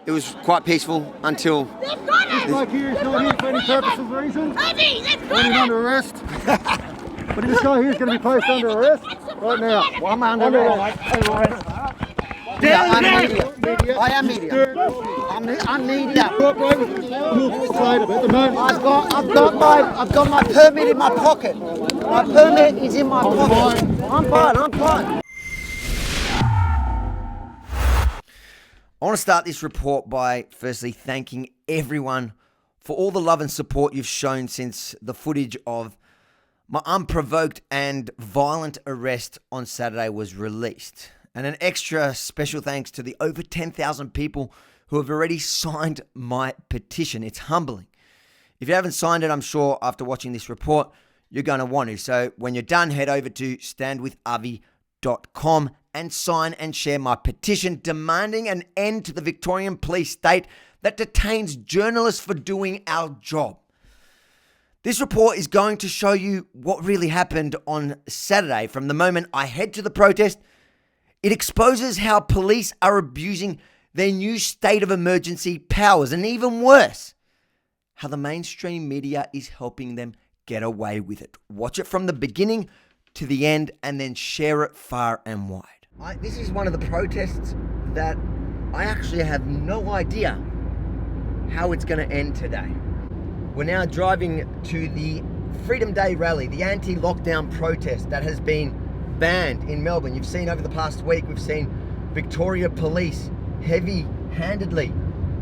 it was quite peaceful until... This bloke here is not here for any purpose of reason. Avi, let's go! Put him under arrest. But this guy here is going to be placed under arrest right now. Well, I'm under arrest. Yeah, I'm media. I am media. I'm media. I've got my permit in my pocket. My permit is in my pocket. I'm fine. I want to start this report by firstly thanking everyone for all the love and support you've shown since the footage of my unprovoked and violent arrest on Saturday was released. And an extra special thanks to the over 10,000 people who have already signed my petition. It's humbling. If you haven't signed it, I'm sure after watching this report, you're going to want to. So when you're done, head over to standwithavi.com and sign and share my petition demanding an end to the Victorian police state that detains journalists for doing our job. This report is going to show you what really happened on Saturday. From the moment I head to the protest, it exposes how police are abusing their new state of emergency powers, and even worse, how the mainstream media is helping them get away with it. Watch it from the beginning to the end and then share it far and wide. This is one of the protests that I actually have no idea how it's going to end today. We're now driving to the Freedom Day rally, the anti-lockdown protest that has been banned in Melbourne. You've seen over the past week, we've seen Victoria Police heavy-handedly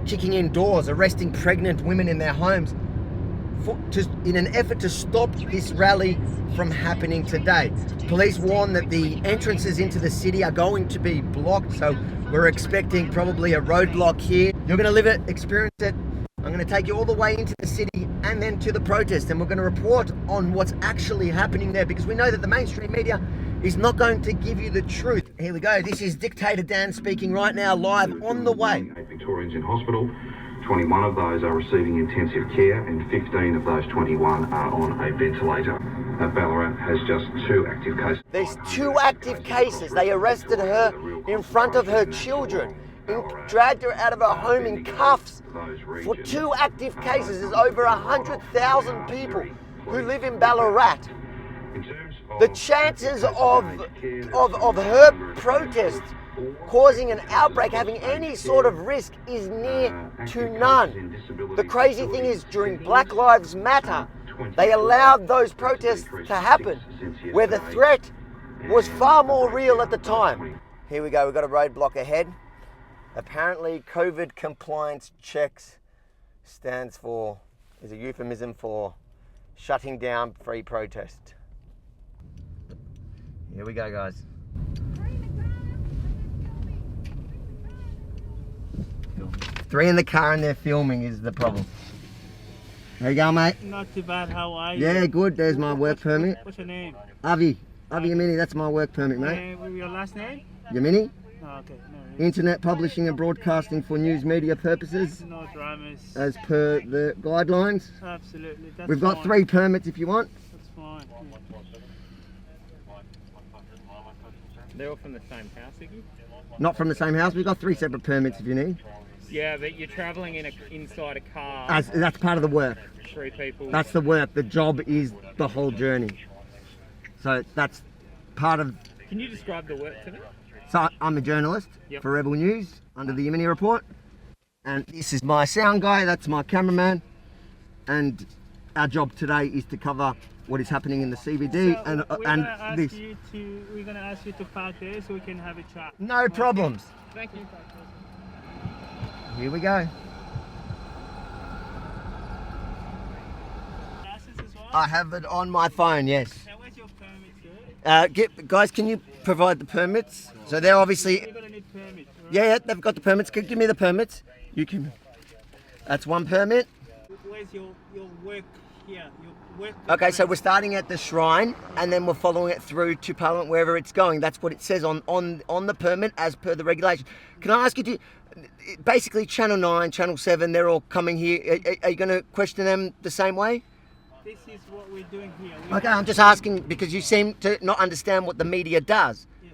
kicking in doors, arresting pregnant women in their homes in an effort to stop this rally from happening today. Police warn that the entrances into the city are going to be blocked, so we're expecting probably a roadblock here. You're going to live it, experience it. I'm going to take you all the way into the city and then to the protest, and we're going to report on what's actually happening there, because we know that the mainstream media is not going to give you the truth. Here we go. This is Dictator Dan speaking right now, live on the way. 8 Victorians in hospital. 21 of those are receiving intensive care, and 15 of those 21 are on a ventilator. Ballarat has just 2 active cases. There's 2 active cases. They arrested her in front of her children, dragged her out of her home in cuffs. For 2 active cases, there's over 100,000 people who live in Ballarat. The chances of her protest causing an outbreak, having any sort of risk, is near to none. The crazy thing is, during Black Lives Matter, they allowed those protests to happen, where the threat was far more real at the time. Here we go, we've got a roadblock ahead. Apparently, COVID compliance checks is a euphemism for shutting down free protest. Here we go, guys. 3 in the car and they're filming is the problem. There you go, mate. Not too bad, how are you? Yeah, good. There's my work permit. What's your name? Avi Yemini, that's my work permit, mate. Your last name? Yemini? Oh, okay. No, Internet publishing and broadcasting for news media purposes. no dramas. As per the guidelines. Absolutely. That's We've got 3 permits if you want. That's fine. They're all from the same house, Iggy? Not from the same house. We've got 3 separate permits if you need. Yeah, but you're travelling inside a car. That's part of the work. 3 people. That's the work. The job is the whole journey. So that's part of... Can you describe the work to me? So I'm a journalist for Rebel News under the Yemini Report. And this is my sound guy. That's my cameraman. And our job today is to cover what is happening in the CBD. So and this. We're going to ask you to park there so we can have a chat. No problems. Thank you. Here we go. Glasses as well? I have it on my phone, yes. Now, where's your permit, sir? Guys, can you provide the permits? So they're obviously... You're going to need permits, right? Yeah, they've got the permits. Give me the permits. You can... That's 1 permit. Where's your work here? Your work... Okay, so we're starting at the shrine and then we're following it through to Parliament, wherever it's going. That's what it says on the permit as per the regulation. Can I ask you to... Basically, Channel 9, Channel 7, they're all coming here. Are you going to question them the same way? This is what we're doing here. Okay, I'm just asking because you seem to not understand what the media does. Yeah.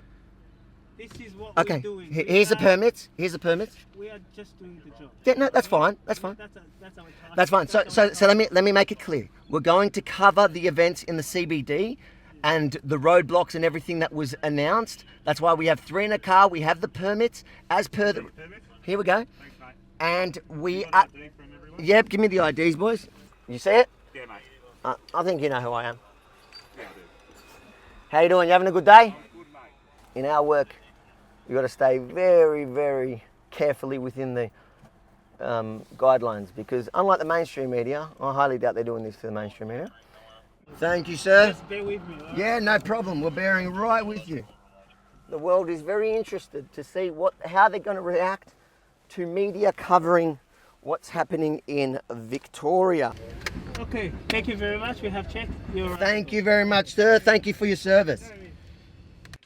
This is what Okay, we're doing. here's the permits. Here's the permits. We are just doing the job. Yeah, no, that's fine. That's fine. That's our task. That's fine. So let me make it clear. We're going to cover the events in the CBD and the roadblocks and everything that was announced. That's why we have 3 in a car. We have the permits as per the. Here we go. Thanks, mate. And we You are. want an ID from everyone? Yep, give me the IDs, boys. You see it? Yeah, mate. I think you know who I am. Yeah, I do. How you doing? You having a good day? Good, mate. In our work, you got to stay very, very carefully within the guidelines, because unlike the mainstream media, I highly doubt they're doing this for the mainstream media. Thank you, sir. Just bear with me. Right? Yeah, no problem. We're bearing right with you. The world is very interested to see how they're going to react to media covering what's happening in Victoria. Okay, thank you very much. We have checked your. Thank you very much, sir. Thank you for your service.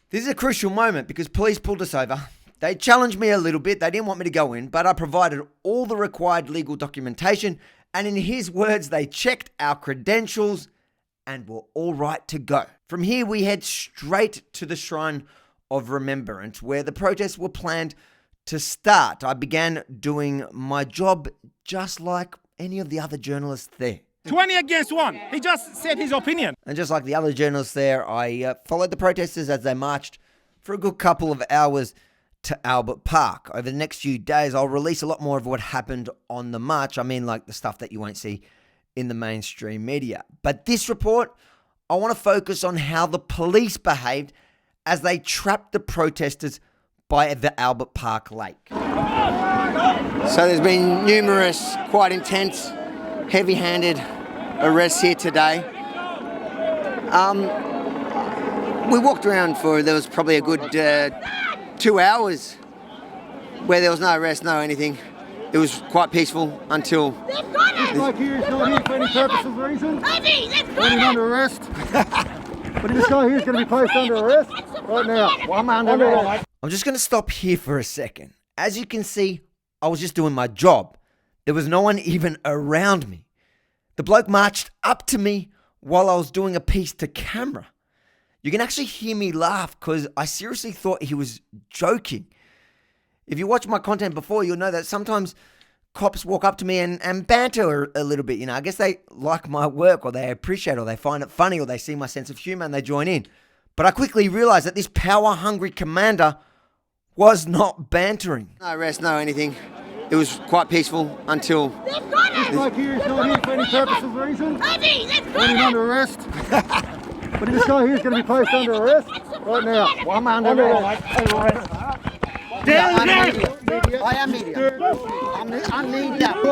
This is a crucial moment because police pulled us over. They challenged me a little bit. They didn't want me to go in, but I provided all the required legal documentation. And in his words, they checked our credentials and were all right to go. From here, we head straight to the Shrine of Remembrance, where the protests were planned to start. I began doing my job just like any of the other journalists there. 20 against 1. He just said his opinion. And just like the other journalists there, I followed the protesters as they marched for a good couple of hours to Albert Park. Over the next few days, I'll release a lot more of what happened on the march. I mean, like the stuff that you won't see in the mainstream media. But this report, I want to focus on how the police behaved as they trapped the protesters by the Albert Park Lake. So there's been numerous, quite intense, heavy-handed arrests here today. We walked around there was probably a good 2 hours where there was no arrest, no anything. It was quite peaceful until... This bloke here is not here for any purpose or reason. Avi, let's go! Put him under arrest. But this guy here is going to be placed under arrest right now. Well, I'm under arrest. I'm just going to stop here for a second. As you can see, I was just doing my job. There was no one even around me. The bloke marched up to me while I was doing a piece to camera. You can actually hear me laugh because I seriously thought he was joking. If you watch my content before, you'll know that sometimes cops walk up to me and banter a little bit. You know, I guess they like my work, or they appreciate it, or they find it funny, or they see my sense of humor and they join in. But I quickly realized that this power-hungry commander was not bantering. No arrest, no anything. It was quite peaceful until... This bloke here is not here for any purpose or reason. Avi, let's Put him under arrest. But this guy here is going to be placed under arrest right now. Well, I'm under arrest. I am media. I'm media. I've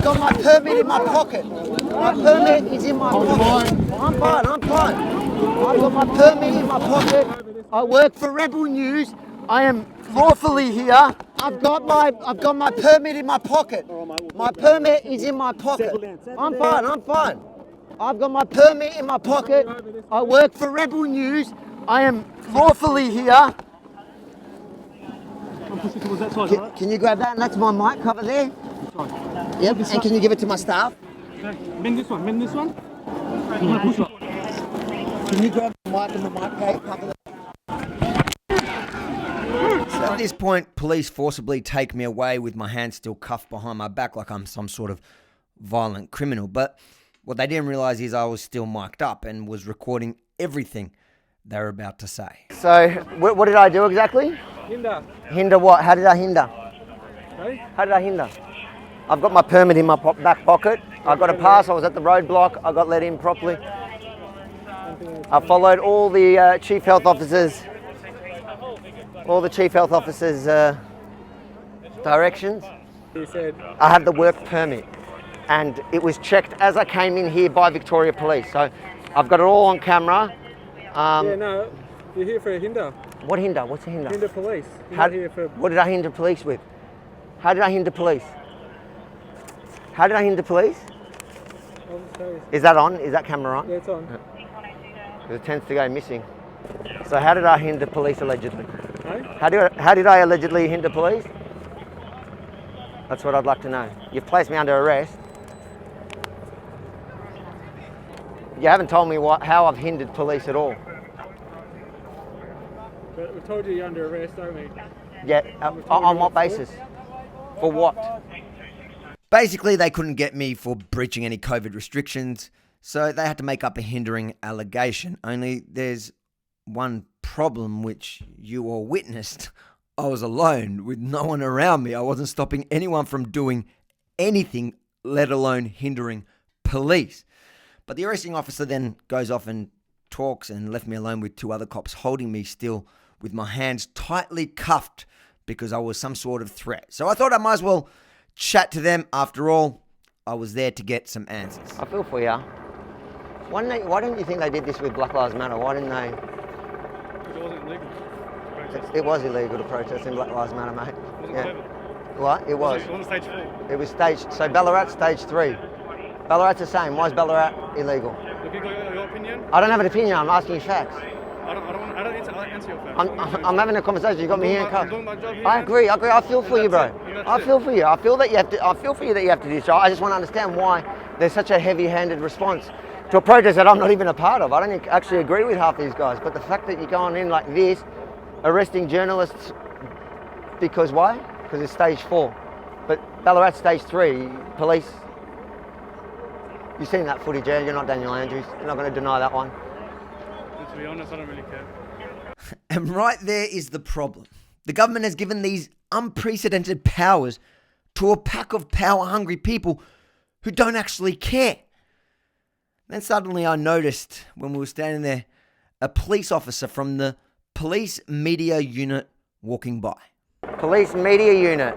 got my permit in my pocket. My permit is in my pocket. I'm fine. I've got my permit in my pocket. I work for Rebel News. I am lawfully here. I've got my permit in my pocket. My permit is in my pocket. I'm fine. I've got my permit in my pocket. I work for Rebel News. I am lawfully here. Can you grab that? And that's my mic cover there. Yep. And can you give it to my staff? Bend this one. Can you grab the mic and the mic cover? So at this point, police forcibly take me away with my hands still cuffed behind my back like I'm some sort of violent criminal. But what they didn't realise is I was still mic'd up and was recording everything they were about to say. So, what did I do exactly? Hinder. Hinder what? How did I hinder? Sorry? How did I hinder? I've got my permit in my back pocket. I got a pass. I was at the roadblock. I got let in properly. I followed all the chief health officers. Directions. He said, I have the work permit, and it was checked as I came in here by Victoria Police. So I've got it all on camera. yeah, no, you're here for a hinder. What hinder? What's a hinder? Hinder police. You're not here for... What did I hinder police with? How did I hinder police? Is that on? Is that camera on? Yeah, it's on. It tends to go missing. So how did I hinder police allegedly? Hey? How did I allegedly hinder police? That's what I'd like to know. You've placed me under arrest. You haven't told me how I've hindered police at all. But we've told you you're under arrest, don't we? Yeah, on what basis? For what? Basically, they couldn't get me for breaching any COVID restrictions, so they had to make up a hindering allegation. Only there's one problem which you all witnessed. I was alone with no one around me. I wasn't stopping anyone from doing anything, let alone hindering police. But the arresting officer then goes off and talks and left me alone with two other cops holding me still with my hands tightly cuffed because I was some sort of threat. So I thought I might as well chat to them. After all, I was there to get some answers. I feel for you. Why didn't you think they did this with Black Lives Matter? Why didn't they? Because it wasn't illegal. It was illegal to protest in Black Lives Matter, mate. It wasn't Yeah. COVID. What? It was. It wasn't stage 4. It was so Ballarat's stage 3. Ballarat's the same. Why is Ballarat illegal? Look, you got your opinion? I don't have an opinion. I'm asking you facts. I don't answer your facts. I'm having a conversation. You got me here in I'm cuffs. doing my job here, I man. agree. I feel for you, bro. And that's I it. feel for you. I feel for you that you have to do this. I just want to understand why there's such a heavy-handed response to a protest that I'm not even a part of. I don't actually agree with half these guys. But the fact that you're going in like this, arresting journalists, because why? Because it's stage 4. But Ballarat stage 3, police. You've seen that footage, yeah? You're not Daniel Andrews. You're not going to deny that one. To be honest, I don't really care. And right there is the problem. The government has given these unprecedented powers to a pack of power-hungry people who don't actually care. Then suddenly I noticed when we were standing there, a police officer from the police media unit walking by. Police media unit.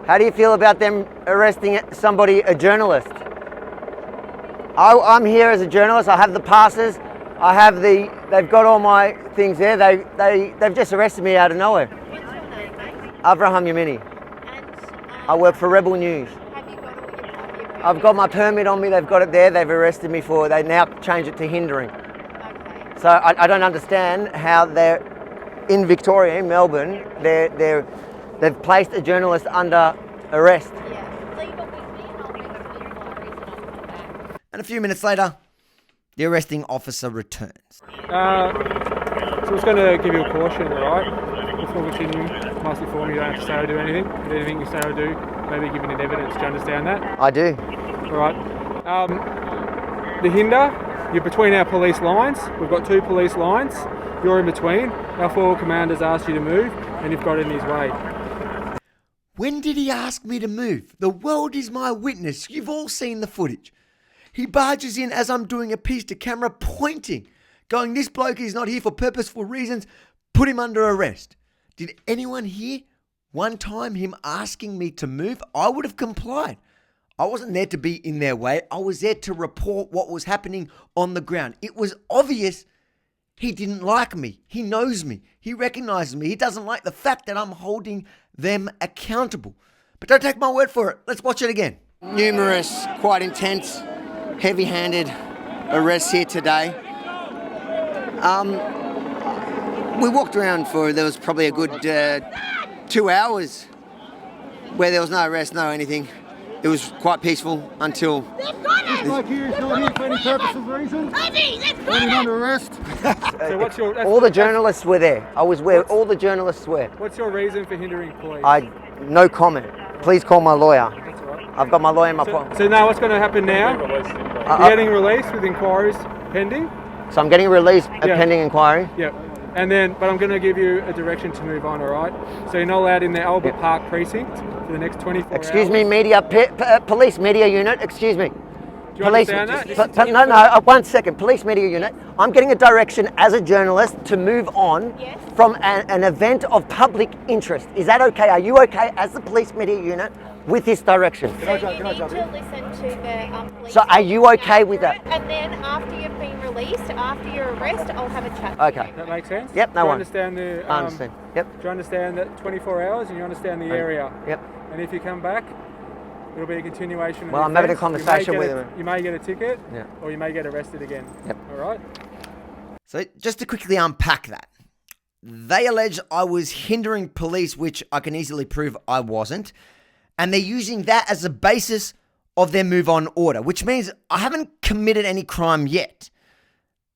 How do you feel about them arresting somebody, a journalist? I'm here as a journalist. I have the passes. They've got all my things there. They've just arrested me out of nowhere. What's your name, mate? Avi Yemini. And I work for Rebel News. have you got all your I've got my permit on me. They've got it there. They've arrested me for. They now change it to hindering. Okay. So I don't understand how they're in Victoria, in Melbourne. They've placed a journalist under arrest. Yeah. Leave it with me and I'll make a few inquiries and I'll come back. And a few minutes later, the arresting officer returns. So I was going to give you a caution, alright? Before we continue, must inform you don't have to say or do anything. If anything you say or do, maybe give it evidence. Do you understand that? I do. Alright. The hinder, you're between our police lines. We've got 2 police lines. You're in between. Our 4 commanders asked you to move and you've got in his way. When did he ask me to move? The world is my witness. You've all seen the footage. He barges in as I'm doing a piece to camera, pointing, going, this bloke is not here for purposeful reasons. Put him under arrest. Did anyone hear one time him asking me to move? I would have complied. I wasn't there to be in their way. I was there to report what was happening on the ground. It was obvious he didn't like me. He knows me. He recognizes me. He doesn't like the fact that I'm holding them accountable. But don't take my word for it. Let's watch it again. Numerous, quite intense, heavy-handed arrests here today. We walked around there was probably a good 2 hours where there was no arrest, no anything. It was quite peaceful until... This bloke here is not here for any purpose or reason. When he's under arrest. So what's your... All the journalists were there. I was where all the journalists were. What's your reason for hindering police? No comment. Please call my lawyer. That's all right. I've got my lawyer in my pocket. So now what's going to happen now? You're getting released with inquiries pending. So I'm getting released Yeah. pending inquiry. Yeah. And then, but I'm going to give you a direction to move on, all right? So you're not allowed in the Albert Park precinct for the next 24 hours. Excuse me, police media unit. Excuse me. Do you understand that? No, 1 second. Police media unit. I'm getting a direction as a journalist to move on Yes. from an event of public interest. Is that okay? Are you okay as the police media unit with this direction? So you need to listen to the police. So are you okay with that? And then after you've been released, after your arrest, I'll have a chat. Okay. That makes sense? Yep, no Do you worries. understand the... I understand. Yep. Do you understand that 24 hours and you understand the area? Yep. And if you come back, it'll be a continuation of Well, the I'm having a offence. conversation You may with get him. You may get a ticket, Yeah. or you may get arrested again. Yep. All right? So just to quickly unpack that, they allege I was hindering police, which I can easily prove I wasn't. And they're using that as a basis of their move on order, which means I haven't committed any crime yet.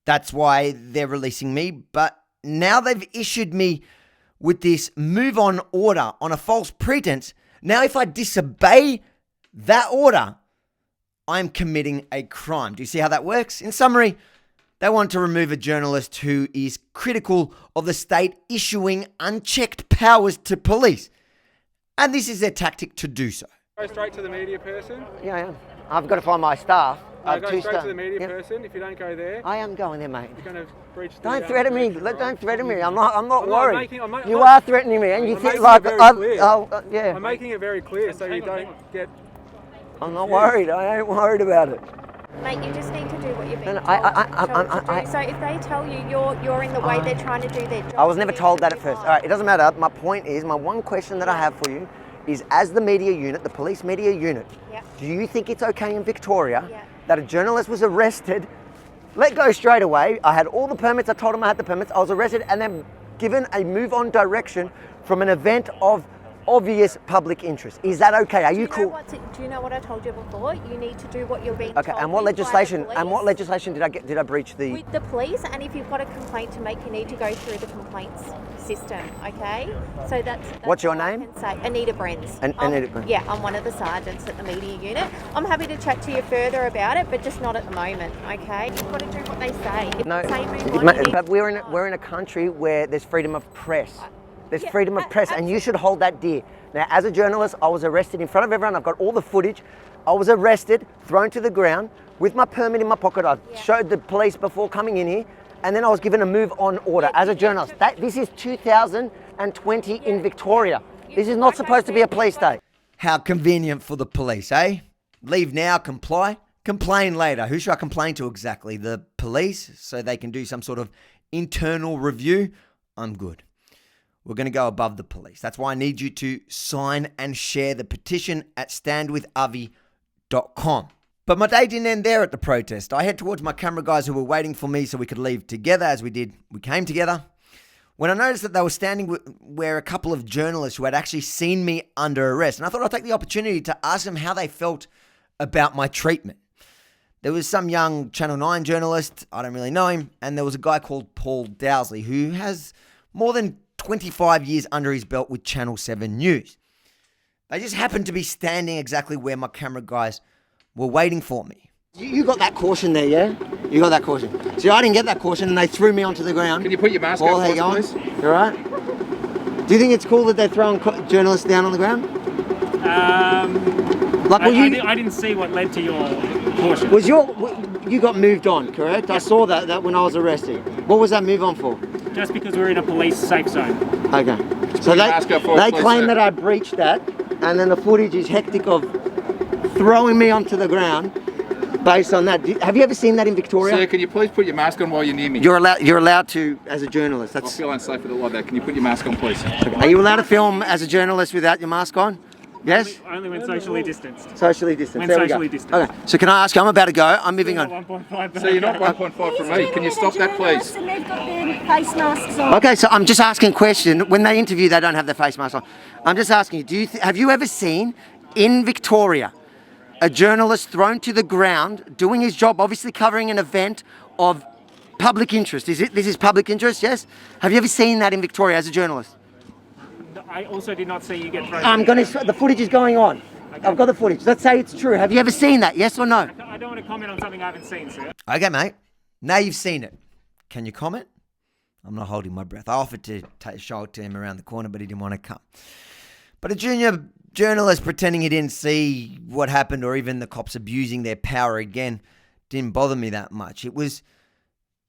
That's why they're releasing me. But now they've issued me with this move on order on a false pretense. Now, if I disobey that order, I'm committing a crime. Do you see how that works? In summary, they want to remove a journalist who is critical of the state issuing unchecked powers to police. And this is their tactic to do so. Go straight to the media person. Yeah, I am. I've got to find my staff. I have Go two straight staff. to the media Yeah. person. If you don't go there, I am going there, mate. you're going to breach the... Don't threaten me. Don't threaten me. I'm not worried. I'm You are threatening me, and you think making like it very clear. yeah. I'm making it very clear so you don't get... I'm not worried. I ain't worried about it. Mate, you just need to do what you're being No, told I- to do. So if they tell you you're in the way they're trying to do their job, I was never you told have that to at first. comply. All right, it doesn't matter. My point is, my one question that I have for you is, as the media unit, the police media unit, Yep. do you think it's okay in Victoria Yeah. that a journalist was arrested, let go straight away? I had all the permits. I told him I had the permits. I was arrested and then given a move on direction from an event of obvious public interest. Is that okay? Are you cool? Do you know what I told you before? You need to do what you're being Okay, told. and what with by the legislation? police. And what legislation did I get? Did I breach the? With the police, and if you've got a complaint to make, you need to go through the complaints system. Okay, so that's What's your all I name? can say. Anita Brenz. Anita Brenz. Yeah, I'm one of the sergeants at the media unit. I'm happy to chat to you further about it, but just not at the moment. Okay, you've got to do what they say. If No, they say move on, you need but to we're move on. in a country where there's freedom of press. There's Yeah, freedom of press, and you should hold that dear. Now, as a journalist, I was arrested in front of everyone. I've got all the footage. I was arrested, thrown to the ground with my permit in my pocket. I showed the police before coming in here, and then I was given a move-on order as a journalist. This is 2020 in Victoria. This is not supposed to be a police state. How convenient for the police, eh? Leave now, comply, complain later. Who should I complain to exactly? The police, so they can do some sort of internal review? I'm good. We're going to go above the police. That's why I need you to sign and share the petition at standwithavi.com. But my day didn't end there at the protest. I head towards my camera guys who were waiting for me so we could leave together, as we did. We came together. When I noticed that they were standing where a couple of journalists who had actually seen me under arrest, and I thought I'd take the opportunity to ask them how they felt about my treatment. There was some young Channel 9 journalist, I don't really know him, and there was a guy called Paul Dowsley who has more than 25 years under his belt with Channel 7 News. They just happened to be standing exactly where my camera guys were waiting for me. You got that caution there, yeah? You got that caution. See, I didn't get that caution, and they threw me onto the ground. Can you put your mask Paul, on, how you going? please? You all right? Do you think it's cool that they're throwing journalists down on the ground? Like, I didn't see what led to your caution. You got moved on, correct? I saw that when I was arrested. What was that move on for? Just because we're in a police safe zone. Okay. So your mask up for us, they please, claim sir. that I breached that, and then the footage is hectic of throwing me onto the ground based on that. Have you ever seen that in Victoria? Sir, can you please put your mask on while you're near me? You're allowed to as a journalist. I feel unsafe with it like that. Can you put your mask on, please? Are you allowed to film as a journalist without your mask on? Yes? Only when socially distanced. Socially distanced. When There we socially go. distanced. Okay. So can I ask you, I'm about to go. I'm moving on. 1.5. So you're not 1.5 from me. Can you stop that, please? And they've got their face masks on. Okay, so I'm just asking a question. When they interview, they don't have their face mask on. I'm just asking you, have you ever seen in Victoria a journalist thrown to the ground doing his job, obviously covering an event of public interest? This is public interest, yes? Have you ever seen that in Victoria as a journalist? I also did not see you get thrown. The footage is going on. Okay. I've got the footage. Let's say it's true. Have you ever seen that, yes or no? I don't want to comment on something I haven't seen, sir. Okay, mate. Now you've seen it. Can you comment? I'm not holding my breath. I offered to show it to him around the corner, but he didn't want to come. But a junior journalist pretending he didn't see what happened, or even the cops abusing their power again, didn't bother me that much. It was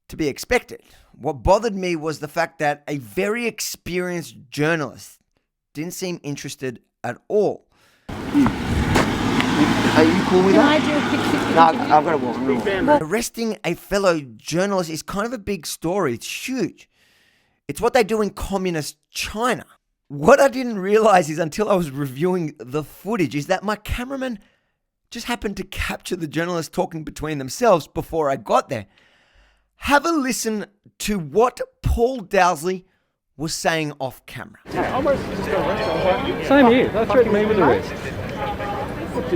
to be expected. What bothered me was the fact that a very experienced journalist didn't seem interested at all. Are you cool with Can that? I do a quick No, I've got to walk. Arresting a fellow journalist is kind of a big story. It's huge. It's what they do in communist China. What I didn't realize is, until I was reviewing the footage, is that my cameraman just happened to capture the journalists talking between themselves before I got there. Have a listen to what Paul Dowsley was saying off camera. Same here. They threatened me with arrest.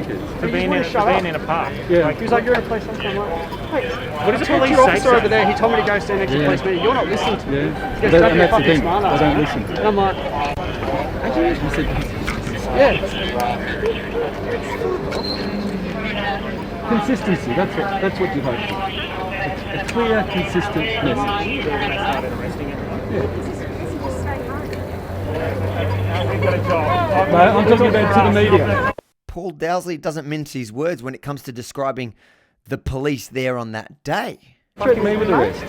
dickhead. For being in a park. Yeah. He was like, you're in a police station. I'm like, wait, what does the Talk to police your say? officer over there. He told me to go stand next to the police meeting. You're not listening to me. Yeah. He goes, don't be a And that's the fucking thing. smart I ass. don't listen. And I'm like, He said, yeah. consistency. That's what you hope for. A clear, consistent message. They started arresting him. No, I'm talking about to the media. Paul Dowsley doesn't mince his words when it comes to describing the police there on that day. Threaten me with arrest.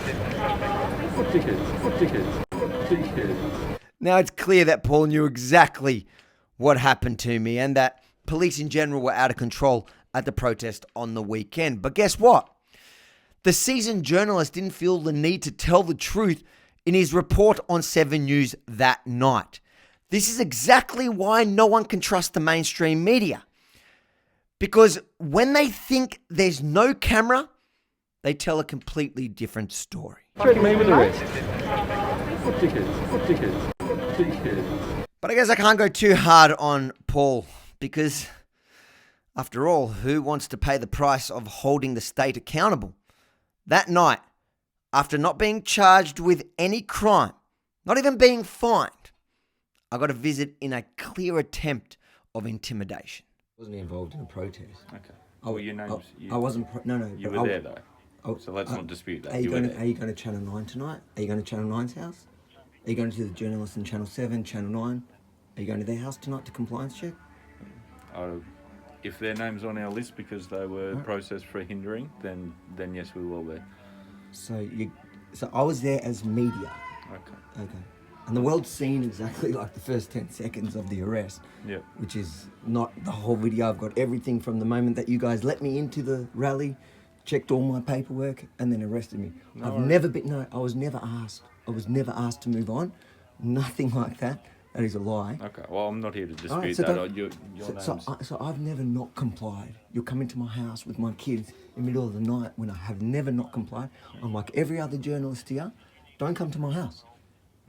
What dickheads? What dickheads? Dickheads. Now it's clear that Paul knew exactly what happened to me and that police in general were out of control at the protest on the weekend. But guess what? The seasoned journalist didn't feel the need to tell the truth in his report on 7 News that night. This is exactly why no one can trust the mainstream media. Because when they think there's no camera, they tell a completely different story. Threaten me with arrest. What dickheads? What dickheads? Dickheads. But I guess I can't go too hard on Paul because, after all, who wants to pay the price of holding the state accountable? That night, after not being charged with any crime, not even being fined, I got a visit in a clear attempt of intimidation. Wasn't he involved in a protest? Okay. Well, your name's... I wasn't. No. You were there, though. So let's not dispute that. Are you going to Channel 9 tonight? Are you going to Channel 9's house? Are you going to the journalists in Channel 7, Channel 9? Are you going to their house tonight to compliance check? If their name's on our list because they were processed for hindering, then yes, we will be. So I was there as media. Okay. Okay. And the world's seen exactly like the first 10 seconds of the arrest. Yeah. Which is not the whole video. I've got everything from the moment that you guys let me into the rally, checked all my paperwork, and then arrested me. I was never asked. I was never asked to move on. Nothing like that. That is a lie. Okay. Well, I'm not here to dispute Alright, so that. So I've never not complied. You're coming to my house with my kids in the middle of the night when I have never not complied. I'm like every other journalist here. Don't come to my house.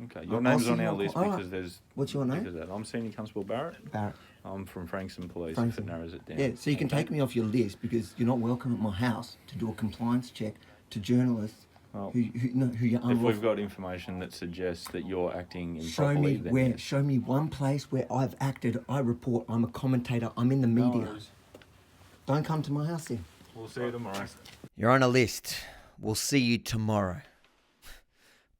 Okay, your name's on our list because there's... What's your name? I'm Senior Constable Barrett. Barrett. I'm from Frankston Police, Frankston. if it narrows it down. Yeah, so you can take me off your list because you're not welcome at my house to do a compliance check to journalists who you're unlawful. If we've got information that suggests that you're acting improperly, then yes. Show me one place where I've acted, I report, I'm a commentator, I'm in the media. Don't come to my house then. We'll see you tomorrow. You're on a list. We'll see you tomorrow.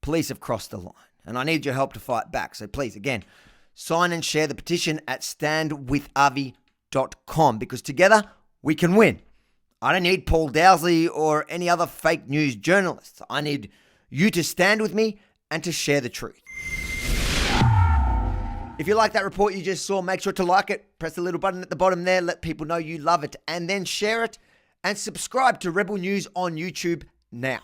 Police have crossed the line, and I need your help to fight back. So please, again, sign and share the petition at standwithavi.com because together we can win. I don't need Paul Dowsley or any other fake news journalists. I need you to stand with me and to share the truth. If you like that report you just saw, make sure to like it. Press the little button at the bottom there. Let people know you love it. And then share it. And subscribe to Rebel News on YouTube now.